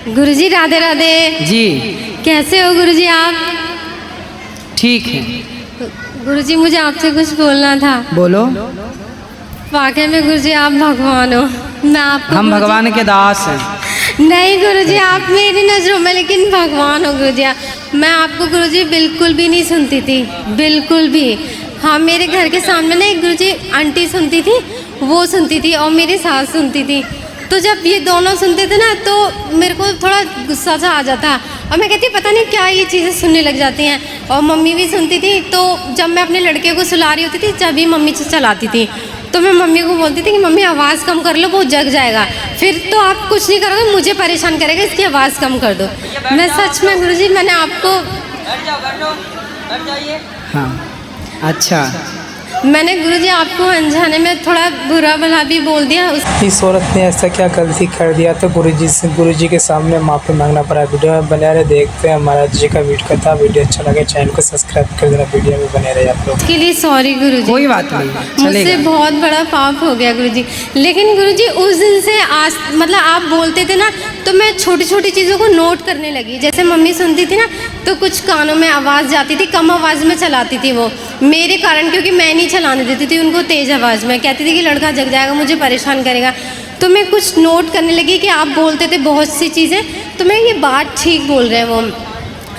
गुरुजी राधे राधे। जी कैसे हो गुरुजी आप? ठीक है। गुरुजी मुझे आपसे कुछ बोलना था। बोलो। वाकई में गुरुजी आप भगवान हो। मैं आपको हम भगवान के दास हैं। नहीं गुरुजी आप मेरी नज़रों में लेकिन भगवान हो गुरुजी। मैं आपको गुरुजी बिल्कुल भी नहीं सुनती थी, बिल्कुल भी। हाँ मेरे घर के सामने ना एक गुरुजी आंटी सुनती थी, वो सुनती थी और मेरी सास सुनती थी। तो जब ये दोनों सुनते थे ना तो मेरे को थोड़ा गुस्सा सा आ जाता और मैं कहती पता नहीं क्या ये चीज़ें सुनने लग जाती हैं। और मम्मी भी सुनती थी, तो जब मैं अपने लड़के को सुला रही होती थी जब भी मम्मी चलाती थी तो मैं मम्मी को बोलती थी कि मम्मी आवाज़ कम कर लो, वो जग जाएगा, फिर तो आप कुछ नहीं करोगे, मुझे परेशान करेगा, इसकी आवाज़ कम कर दो। मैं सच में गुरुजी मैंने आपको हाँ अच्छा। मैंने गुरुजी आपको अनजाने में थोड़ा बुरा भला भी बोल दिया। इस औरत ने ऐसा क्या गलती कर दिया तो गुरुजी के सामने माफ़ी मांगना पड़ा। वीडियो में बने रहे, देखते हैं महाराज जी का वीडियो था। वीडियो अच्छा लगे चैनल को सब्सक्राइब कर देना, वीडियो में बने रहे आप लोग। उसके लिए सॉरी गुरुजी, कोई बात नहीं, मुझसे बहुत बड़ा पाप हो गया गुरुजी। लेकिन गुरुजी उस दिन से आज मतलब आप बोलते थे ना तो मैं छोटी छोटी चीज़ों को नोट करने लगी। जैसे मम्मी सुनती थी ना तो कुछ कानों में आवाज़ जाती थी, कम आवाज़ में चलाती थी वो मेरे कारण, क्योंकि मैं नहीं चलाने देती थी उनको तेज़ आवाज़ में। कहती थी कि लड़का जग जाएगा, मुझे परेशान करेगा। तो मैं कुछ नोट करने लगी कि आप बोलते थे बहुत सी चीज़ें, तो मैं ये बात ठीक बोल रहे हैं वो,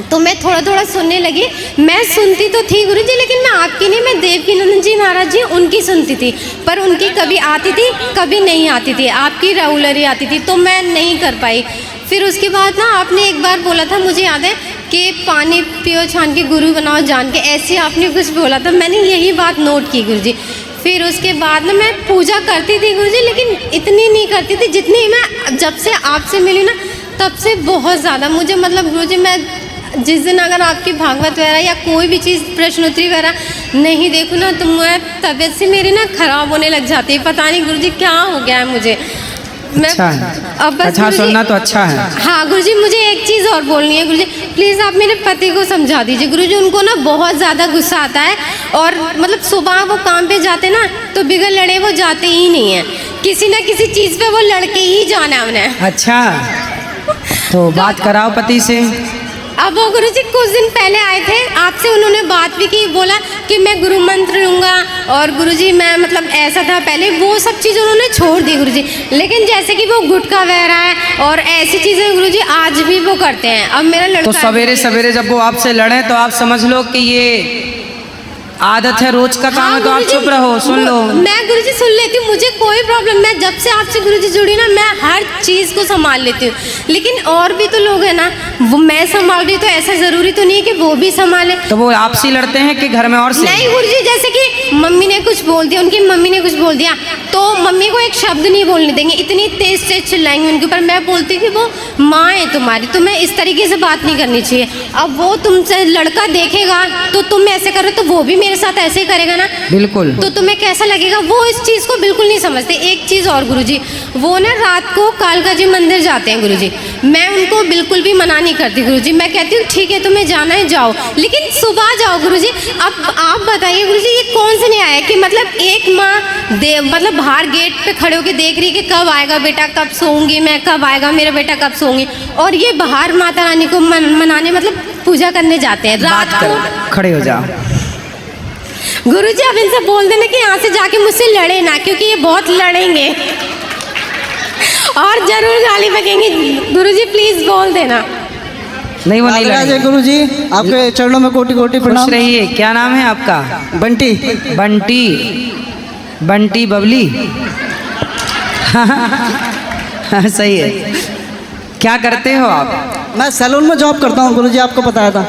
तो मैं थोड़ा थोड़ा सुनने लगी। मैं सुनती तो थी गुरुजी लेकिन मैं आपकी नहीं, मैं देवकीनंदन जी महाराज जी उनकी सुनती थी, पर उनकी कभी आती थी कभी नहीं आती थी, आपकी रेगुलर ही आती थी, तो मैं नहीं कर पाई। फिर उसके बाद ना आपने एक बार बोला था, मुझे याद है कि पानी पियो छान के गुरु बनाओ जान के, ऐसे आपने कुछ बोला था। मैंने यही बात नोट की गुरुजी। फिर उसके बाद ना मैं पूजा करती थी गुरुजी, लेकिन इतनी नहीं करती थी जितनी मैं जब से आपसे मिली ना तब से बहुत ज़्यादा। मुझे मतलब गुरुजी मैं जिस दिन अगर आपकी भागवत वगैरह या कोई भी चीज़ प्रश्नोत्तरी वगैरह नहीं देखूँ ना तो मैं तबीयत से मेरी ना ख़राब होने लग जाती है। पता नहीं गुरुजी क्या हो गया है मुझे। मैं अच्छा है, अब बस अच्छा सुनना तो अच्छा है। हाँ गुरुजी मुझे एक चीज़ और बोलनी है गुरुजी, प्लीज़ आप मेरे पति को समझा दीजिए गुरुजी। उनको ना बहुत ज़्यादा गुस्सा आता है और मतलब सुबह वो काम पे जाते ना तो बिगड़ लड़े वो जाते ही नहीं है, किसी ना किसी चीज़ पे वो लड़के ही जाना है उन्हें। अच्छा तो बात कराओ पति से। अब वो गुरुजी कुछ दिन पहले आए थे आपसे, उन्होंने बात भी की, बोला कि मैं गुरु मंत्र लूँगा और गुरुजी मैं मतलब ऐसा था पहले, वो सब चीज़ उन्होंने छोड़ दी गुरुजी। लेकिन जैसे कि वो गुटखा वगैरह है और ऐसी चीज़ें गुरुजी आज भी वो करते हैं। अब मेरा लड़का तो सवेरे सवेरे जब वो आपसे लड़े तो आप समझ लो कि ये आदत है, रोज का काम है, तो आप चुप रहो, सुन लो। मैं गुरुजी सुन लेती हूँ, मुझे कोई प्रॉब्लम। मैं जब से आपसे गुरुजी जुड़ी ना मैं हर चीज़ को संभाल लेती हूँ, लेकिन और भी तो लोग हैं ना, वो मैं संभाल रही तो ऐसा ज़रूरी तो नहीं है कि वो भी संभाले। तो वो आपसे लड़ते हैं कि घर में और से? नहीं गुरुजी, जैसे कि मम्मी ने कुछ बोल दिया, उनकी मम्मी ने कुछ बोल दिया तो मम्मी को एक शब्द नहीं बोलने देंगे, इतनी तेज तेज चिल्लाएंगे उनके ऊपर। मैं बोलती हूँ कि वो माँ है तुम्हारी, तुम्हें इस तरीके से बात नहीं करनी चाहिए। अब वो तुमसे लड़का देखेगा तो तुम ऐसे करो तो वो भी मेरे साथ ऐसे ही करेगा ना, बिल्कुल। तो तुम्हें कैसा लगेगा? वो इस चीज़ को बिल्कुल नहीं समझते। एक चीज़ और गुरुजी, वो ना रात को कालका जी मंदिर जाते हैं गुरुजी, मैं उनको बिल्कुल भी मना नहीं करती गुरुजी। मैं कहती हूँ ठीक है तुम्हें जाना है जाओ, लेकिन सुबह जाओ गुरुजी। अब आप बताइए गुरुजी ये कौन से नहीं आया कि मतलब एक माँ मतलब बाहर गेट पे खड़े होकर देख रही कि कब आएगा बेटा, कब सोऊंगी मैं, कब आएगा मेरा बेटा, कब सोऊंगी, और ये बाहर माता रानी को मनाने मतलब पूजा करने जाते हैं रात को। खड़े हो जाओ गुरुजी। अब इनसे बोल देना कि यहाँ से जाके मुझसे लड़े ना, क्योंकि ये बहुत लड़ेंगे और जरूर गाली बकेंगे। गुरुजी प्लीज बोल देना। नहीं वो नहीं लड़ेंगे। गुरुजी आपके चरणों में कोटि कोटि प्रणाम। खुश रहिए। क्या नाम है आपका? बंटी। बंटी, बंटी बबली। सही है। क्या करते हो आप? मैं सैलून में जॉब करता हूँ गुरुजी, आपको बताया था।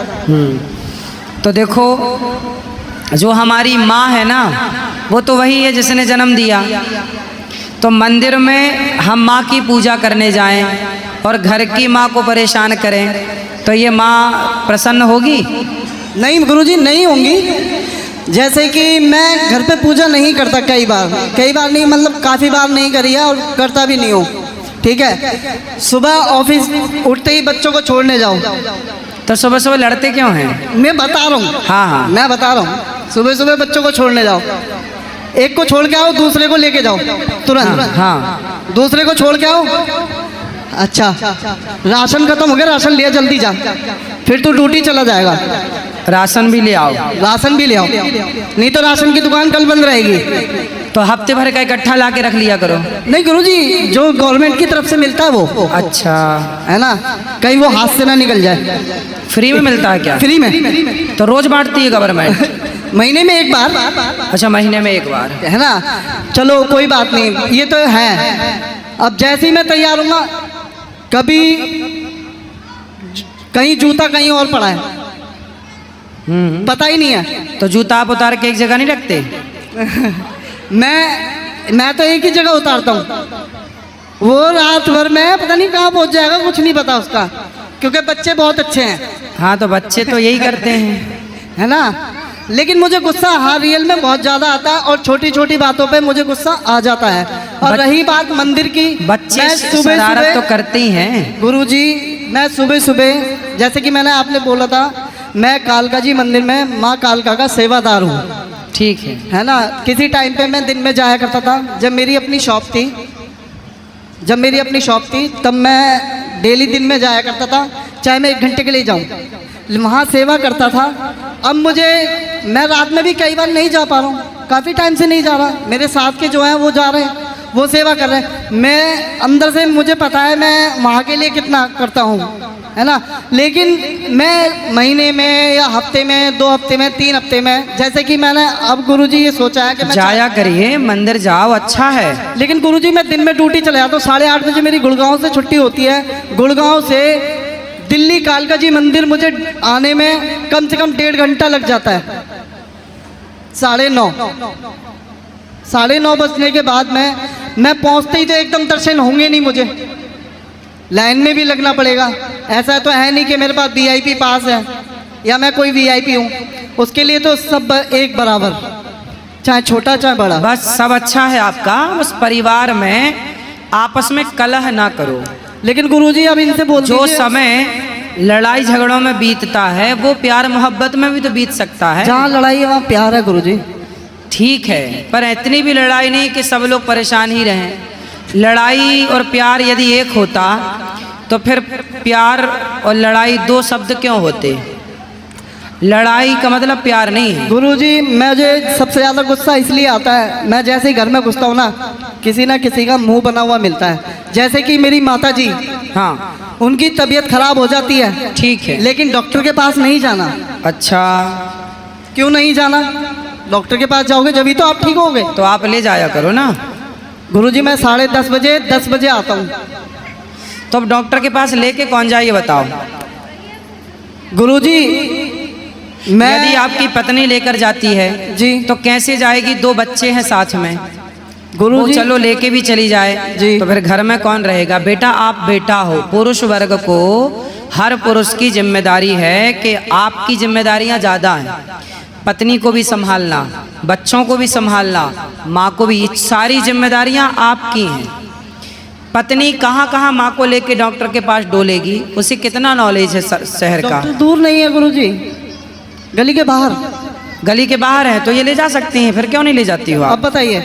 तो देखो जो हमारी माँ है ना वो तो वही है जिसने जन्म दिया। तो मंदिर में हम माँ की पूजा करने जाएं और घर की माँ को परेशान करें तो ये माँ प्रसन्न होगी? नहीं गुरुजी नहीं होंगी। जैसे कि मैं घर पे पूजा नहीं करता, कई बार नहीं, मतलब काफ़ी बार नहीं करी है और करता भी नहीं हूँ। ठीक है, सुबह ऑफिस उठते ही बच्चों को छोड़ने जाओ। तो सुबह सुबह लड़ते क्यों हैं? मैं बता रहा हूँ। हाँ मैं बता रहा हूँ। सुबह सुबह बच्चों को छोड़ने जाओ, एक को छोड़ के आओ दूसरे को लेके जाओ तुरंत। हाँ। दूसरे को छोड़ के आओ, अच्छा, राशन खत्म हो गया, राशन लिया, जल्दी जा, फिर तू ड्यूटी चला जाएगा। राशन भी ले आओ। राशन भी ले आओ, नहीं तो राशन की दुकान कल बंद रहेगी। तो हफ्ते भर का इकट्ठा ला के रख लिया करो। नहीं गुरुजी, जो गवर्नमेंट की तरफ से मिलता है वो। अच्छा, है ना, कहीं वो हाथ से ना निकल जाए। फ्री में मिलता है क्या? फ्री में। तो रोज बांटती है गवर्नमेंट? महीने में एक बार। अच्छा, महीने में एक बार, है ना। चलो कोई बात नहीं, ये तो है। अब जैसे ही मैं तैयार हूँगा, कभी कहीं जूता कहीं और पड़ा है, पता ही नहीं है। तो जूता आप उतार के एक जगह नहीं रखते? मैं तो एक ही जगह उतारता हूँ, वो रात भर में पता नहीं कहाँ पहुँच जाएगा, कुछ नहीं पता उसका, क्योंकि बच्चे बहुत अच्छे हैं। हाँ, तो बच्चे तो यही करते हैं, है ना। लेकिन मुझे गुस्सा हाँ रियल में बहुत ज़्यादा आता है, और छोटी छोटी बातों पे मुझे गुस्सा आ जाता है। और रही बात मंदिर की, बच्चे मैं शरारत तो करते ही हैं गुरुजी। मैं सुबह सुबह, जैसे कि मैंने आपने बोला था, मैं कालका जी मंदिर में माँ कालका का सेवादार हूँ। ठीक है ना। किसी टाइम पे मैं दिन में जाया करता था, जब मेरी अपनी शॉप थी, तब मैं डेली दिन में जाया करता था, चाहे मैं 1 घंटे के लिए जाऊँ, वहाँ सेवा करता था। अब मैं रात में भी कई बार नहीं जा पा रहा हूँ, काफ़ी टाइम से नहीं जा रहा। मेरे साथ के जो हैं वो जा रहे हैं, वो सेवा कर रहे हैं। मैं अंदर से मुझे पता है मैं वहाँ के लिए कितना करता हूँ, है ना। लेकिन मैं महीने में या हफ्ते में, 2 हफ्ते में, 3 हफ्ते में, जैसे कि मैंने अब गुरुजी ये सोचा है कि मैं जाया करिए, मंदिर जाओ, अच्छा है। लेकिन गुरुजी मैं दिन में ड्यूटी चले जाता हूँ। 8:30 बजे मेरी गुड़गांव से छुट्टी होती है। गुड़गांव से दिल्ली कालका जी मंदिर मुझे आने में कम से कम 1.5 घंटा लग जाता है। 9:30 बजने के बाद मैं पहुंचते ही तो एकदम दर्शन होंगे नहीं, मुझे लाइन में भी लगना पड़ेगा। ऐसा तो है नहीं कि मेरे पास VIP पास है या मैं कोई VIP हूँ, उसके लिए तो सब एक बराबर, चाहे छोटा चाहे बड़ा। बस सब अच्छा है आपका, उस परिवार में आपस में कलह ना करो। लेकिन गुरुजी अब इनसे बोल जो दीजिए, समय लड़ाई झगड़ों में बीतता है वो प्यार मोहब्बत में भी तो बीत सकता है। जहाँ लड़ाई है वहाँ प्यार है गुरुजी। ठीक है, पर इतनी भी लड़ाई नहीं कि सब लोग परेशान ही रहें। लड़ाई और प्यार यदि एक होता तो फिर प्यार और लड़ाई 2 शब्द क्यों होते? लड़ाई का मतलब प्यार नहीं है। गुरुजी मुझे सबसे ज़्यादा गुस्सा इसलिए आता है, मैं जैसे ही घर में घुसता हूँ ना किसी का मुंह बना हुआ मिलता है। जैसे कि मेरी माता जी, हाँ, उनकी तबीयत खराब हो जाती है, ठीक है, लेकिन डॉक्टर के पास नहीं जाना। अच्छा, क्यों नहीं जाना? डॉक्टर के पास जाओगे जब ही तो आप ठीक होगे। तो आप ले जाया करो ना। गुरुजी मैं 10:30 10 बजे आता हूँ। तो अब डॉक्टर के पास लेके कौन जाए ये बताओ? गुरुजी यदि आपकी पत्नी लेकर जाती है जी तो कैसे जाएगी? 2 बच्चे हैं साथ में, वो गुरुजी चलो लेके भी चली जाए जी। तो फिर घर में कौन रहेगा? बेटा आप बेटा हो, पुरुष वर्ग को हर पुरुष की जिम्मेदारी है कि आपकी जिम्मेदारियां ज़्यादा हैं। पत्नी को भी संभालना, बच्चों को भी संभालना, माँ को भी, सारी जिम्मेदारियां आपकी हैं। पत्नी कहाँ कहाँ माँ को लेके डॉक्टर के पास डोलेगी? उसे कितना नॉलेज है शहर का? डॉक्टर दूर नहीं है गुरुजी, गली के बाहर। गली के बाहर है तो ये ले जा सकती हैं, फिर क्यों नहीं ले जाती हो अब आप? बताइए।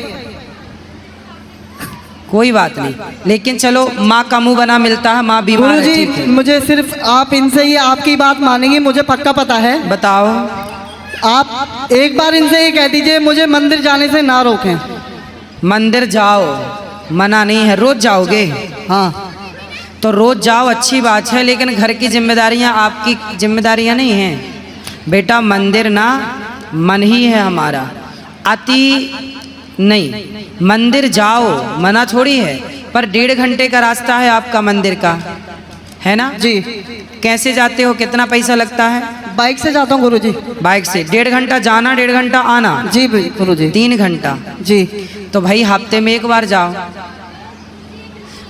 कोई बात नहीं, लेकिन चलो माँ का मुंह बना मिलता है, माँ बीमार है, गुरुजी ठीक है। मुझे सिर्फ आप इनसे ये आपकी बात मानेंगे, मुझे पक्का पता है। बताओ। आप एक बार इनसे ये कह दीजिए मुझे मंदिर जाने से ना रोकें। मंदिर जाओ, मना नहीं है, रोज जाओगे? हाँ तो रोज जाओ, अच्छी बात है, लेकिन घर की जिम्मेदारियां आपकी जिम्मेदारियां नहीं हैं। बेटा मंदिर ना मन ही है हमारा, अति नहीं। मंदिर जाओ, मना थोड़ी है, पर 1.5 घंटे का रास्ता है आपका मंदिर का, है ना जी। कैसे जाते हो? कितना पैसा लगता है? बाइक से जाता हूँ गुरुजी। बाइक से 1.5 घंटा जाना, 1.5 घंटा आना, जी भाई गुरुजी। 3 घंटा। जी तो भाई हफ्ते में एक बार जाओ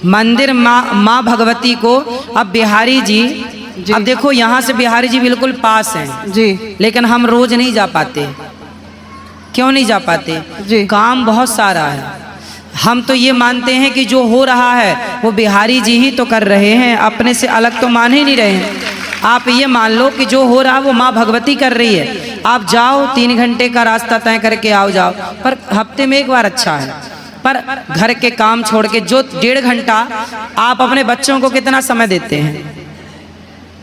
मंदिर। माँ भगवती को अब बिहारी जी, अब देखो यहाँ से बिहारी जी बिल्कुल पास हैं जी लेकिन हम रोज नहीं जा पाते। क्यों नहीं जा पाते? जी। काम बहुत सारा है। हम तो ये मानते हैं कि जो हो रहा है वो बिहारी जी ही तो कर रहे हैं, अपने से अलग तो मान ही नहीं रहे हैं। आप ये मान लो कि जो हो रहा है वो माँ भगवती कर रही है। आप जाओ, 3 घंटे का रास्ता तय करके जाओ, पर हफ्ते में एक बार अच्छा है। पर घर के काम छोड़ के जो 1.5 घंटा आप अपने बच्चों को कितना समय देते हैं?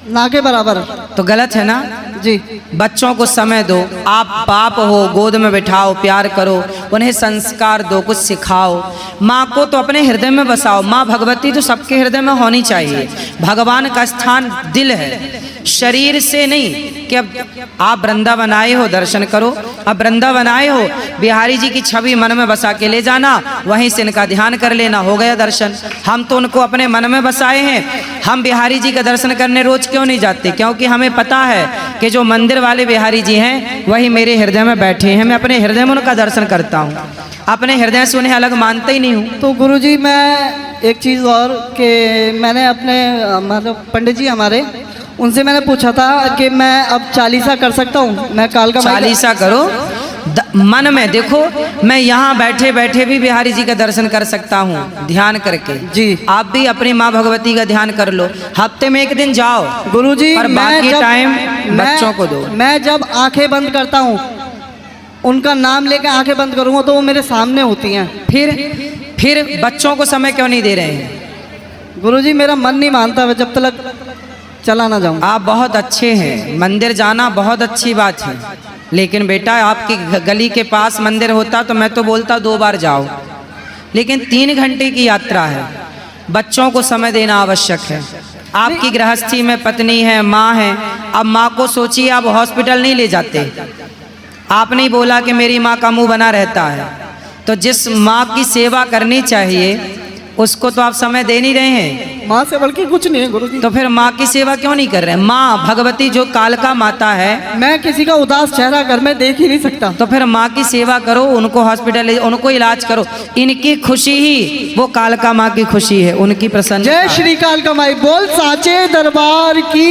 ना के बराबर। तो गलत है ना जी। बच्चों को समय दो। आप बाप हो, गोद में बिठाओ, प्यार करो, उन्हें संस्कार दो, कुछ सिखाओ। माँ को तो अपने हृदय में बसाओ। माँ भगवती तो सबके हृदय में होनी चाहिए। भगवान का स्थान दिल है, शरीर से नहीं कि अब आप वृंदावन आए हो दर्शन करो। अब वृंदावन आए हो, बिहारी जी की छवि मन में बसा के ले जाना, वहीं से इनका ध्यान कर लेना, हो गया दर्शन। हम तो उनको अपने मन में बसाए हैं। हम बिहारी जी का दर्शन करने रोज क्यों नहीं जाते? क्योंकि हमें पता है कि जो मंदिर वाले बिहारी जी हैं वही मेरे हृदय में बैठे हैं। मैं अपने हृदय में उनका दर्शन करता हूँ, अपने हृदय से उन्हें अलग मानता ही नहीं हूँ। तो गुरुजी मैं एक चीज़ और कि मैंने अपने मतलब पंडित जी हमारे, उनसे मैंने पूछा था कि मैं अब चालीसा कर सकता हूँ? मैं कालका माई चालीसा करो मन में। देखो मैं यहाँ बैठे बैठे भी बिहारी जी का दर्शन कर सकता हूँ ध्यान करके। जी। आप भी अपनी माँ भगवती का ध्यान कर लो। हफ्ते में 1 दिन जाओ गुरुजी, पर बाकी टाइम बच्चों को दो। मैं जब आंखें बंद करता हूँ, उनका नाम लेकर आंखें बंद करूँगा तो वो मेरे सामने होती हैं। फिर बच्चों को समय क्यों नहीं दे रहे हैं? गुरुजी मेरा मन नहीं मानता मैं जब तक चला ना जाऊँ। आप बहुत अच्छे हैं, मंदिर जाना बहुत अच्छी बात है, लेकिन बेटा आपकी गली के पास मंदिर होता तो मैं तो बोलता 2 बार जाओ, लेकिन 3 घंटे की यात्रा है। बच्चों को समय देना आवश्यक है। आपकी गृहस्थी में पत्नी है, माँ है। अब माँ को सोचिए, आप हॉस्पिटल नहीं ले जाते। आपने ही बोला कि मेरी माँ का मुंह बना रहता है, तो जिस माँ की सेवा करनी चाहिए उसको तो आप समय दे नहीं रहे हैं। माँ से बढ़ के कुछ नहीं है गुरुजी। तो फिर माँ की सेवा क्यों नहीं कर रहे हैं? माँ भगवती जो कालका माता है, मैं किसी का उदास चेहरा घर में देख ही नहीं सकता। तो फिर माँ की सेवा करो, उनको हॉस्पिटल, उनको इलाज करो। इनकी खुशी ही वो कालका माँ की खुशी है, उनकी प्रसन्नता। जय श्री कालका माई बोल साचे दरबार की।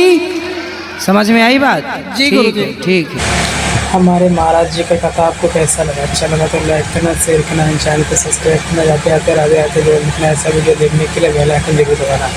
समझ में आई बात? जी ठीक गुरुजी। है, ठीक है। हमारे महाराज जी का कथा आपको कैसा लगा? अच्छा लगा तो लाइक करना, शेयर करना, चैनल को सब्सक्राइब करना। जाते आते राधे आते जो लिखना, ऐसा वीडियो देखने के लिए बेल आइकन जरूर दबाना।